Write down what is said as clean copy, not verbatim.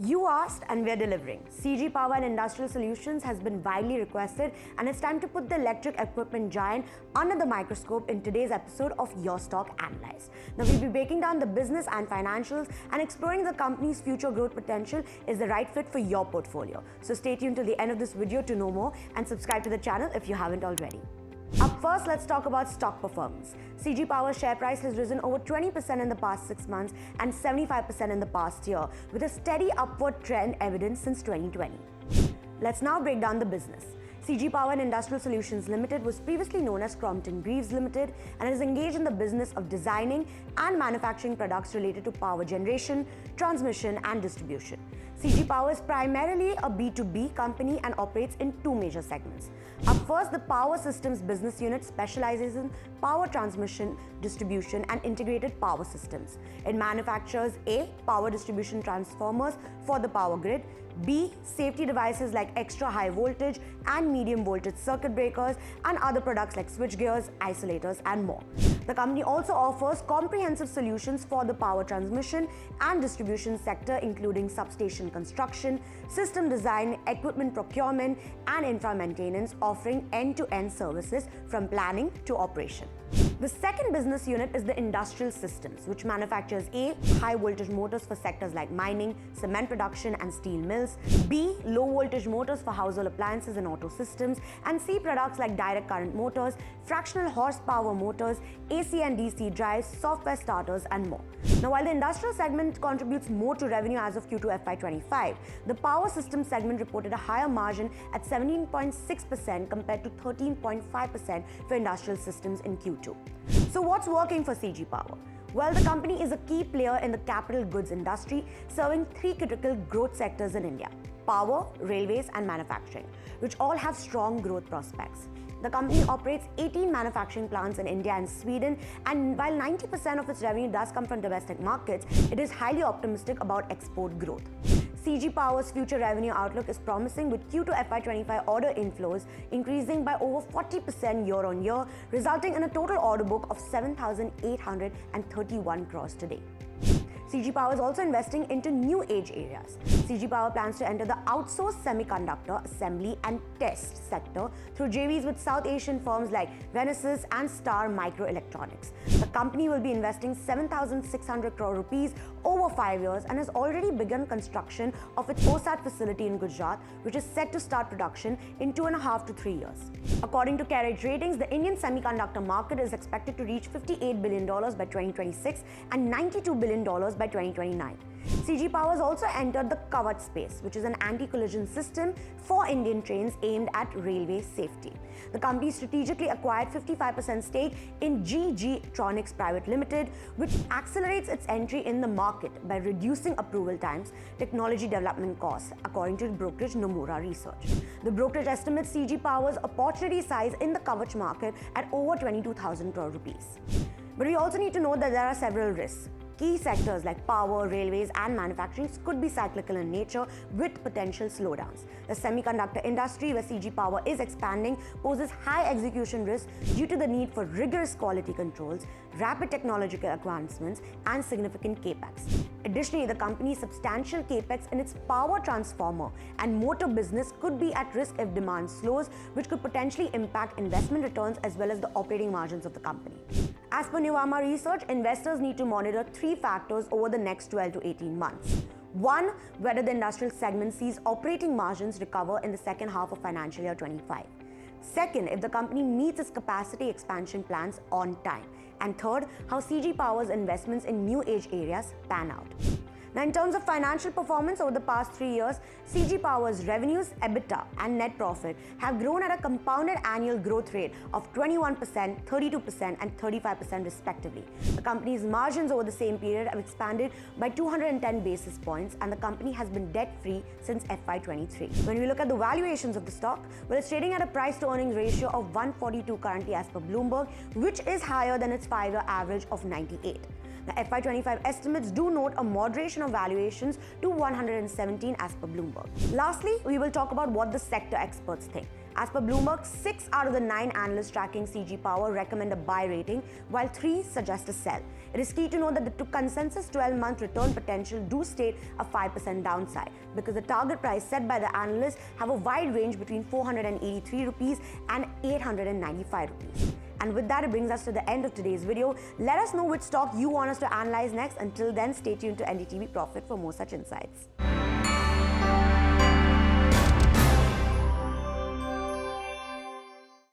You asked and we're delivering. CG Power and Industrial Solutions has been widely requested, and it's time to put the electric equipment giant under the microscope in today's episode of Your Stock Analyzed. Now we'll be breaking down the business and financials and exploring the company's future growth potential is the right fit for your portfolio. So stay tuned till the end of this video to know more and subscribe to the channel if you haven't already. Up first, let's talk about stock performance. CG Power's share price has risen over 20% in the past 6 months and 75% in the past year, with a steady upward trend evident since 2020. Let's now break down the business. CG Power and Industrial Solutions Limited was previously known as Crompton Greaves Limited and is engaged in the business of designing and manufacturing products related to power generation, transmission and distribution. CG Power is primarily a B2B company and operates in two major segments. Up first, the Power Systems business unit specializes in power transmission, distribution and integrated power systems. It manufactures A. Power distribution transformers for the power grid, B. Safety devices like extra high voltage and medium voltage circuit breakers and other products like switchgears, isolators and more. The company also offers comprehensive solutions for the power transmission and distribution sector, including substation construction, system design, equipment procurement and infra maintenance, offering end-to-end services from planning to operation. The second business unit is the Industrial Systems, which manufactures A. High voltage motors for sectors like mining, cement production and steel mills, B. Low voltage motors for household appliances and auto systems, and C. Products like direct current motors, fractional horsepower motors, AC and DC drives, software starters and more. Now, while the industrial segment contributes more to revenue as of Q2 FY25, the power systems segment reported a higher margin at 17.6% compared to 13.5% for industrial systems in Q2. So what's working for CG Power? Well, the company is a key player in the capital goods industry, serving three critical growth sectors in India: power, railways and manufacturing, which all have strong growth prospects. The company operates 18 manufacturing plants in India and Sweden, and while 90% of its revenue does come from domestic markets, it is highly optimistic about export growth. CG Power's future revenue outlook is promising, with Q2 FY25 order inflows increasing by over 40% year-on-year, resulting in a total order book of 7,831 crores today. CG Power is also investing into new age areas. CG Power plans to enter the outsourced semiconductor assembly and test sector through JVs with South Asian firms like Renesas and Star Microelectronics. The company will be investing 7,600 crore rupees over 5 years and has already begun construction of its OSAT facility in Gujarat, which is set to start production in 2.5 to 3 years. According to Carriage Ratings, the Indian semiconductor market is expected to reach $58 billion by 2026 and $92 billion by 2029. CG Power has also entered the Kavach space, which is an anti-collision system for Indian trains aimed at railway safety. The company strategically acquired 55% stake in GG Tronics Private Limited, which accelerates its entry in the market by reducing approval times, technology development costs, according to brokerage Nomura Research. The brokerage estimates CG Power's opportunity size in the Kavach market at over 22,000 crore rupees. But we also need to note that there are several risks. Key sectors like power, railways and manufacturing could be cyclical in nature with potential slowdowns. The semiconductor industry, where CG Power is expanding, poses high execution risk due to the need for rigorous quality controls, rapid technological advancements and significant capex. Additionally, the company's substantial capex in its power transformer and motor business could be at risk if demand slows, which could potentially impact investment returns as well as the operating margins of the company. As per Nuvama Research, investors need to monitor three factors over the next 12 to 18 months. One, whether the industrial segment sees operating margins recover in the second half of financial year 25. Second, if the company meets its capacity expansion plans on time. And third, how CG Power's investments in new age areas pan out. Now, in terms of financial performance over the past 3 years, CG Power's revenues, EBITDA and net profit have grown at a compounded annual growth rate of 21%, 32% and 35% respectively. The company's margins over the same period have expanded by 210 basis points, and the company has been debt-free since FY23. When we look at the valuations of the stock, well, it's trading at a price-to-earnings ratio of 142 currently as per Bloomberg, which is higher than its 5-year average of 98. The FY25 estimates do note a moderation of valuations to 117 as per Bloomberg. Lastly, we will talk about what the sector experts think. As per Bloomberg, 6 out of the 9 analysts tracking CG Power recommend a buy rating, while 3 suggest a sell. It is key to know that the consensus 12-month return potential do state a 5% downside because the target price set by the analysts have a wide range between 483 rupees and 895 rupees. And with that, it brings us to the end of today's video. Let us know which stock you want us to analyze next. Until then, stay tuned to NDTV Profit for more such insights.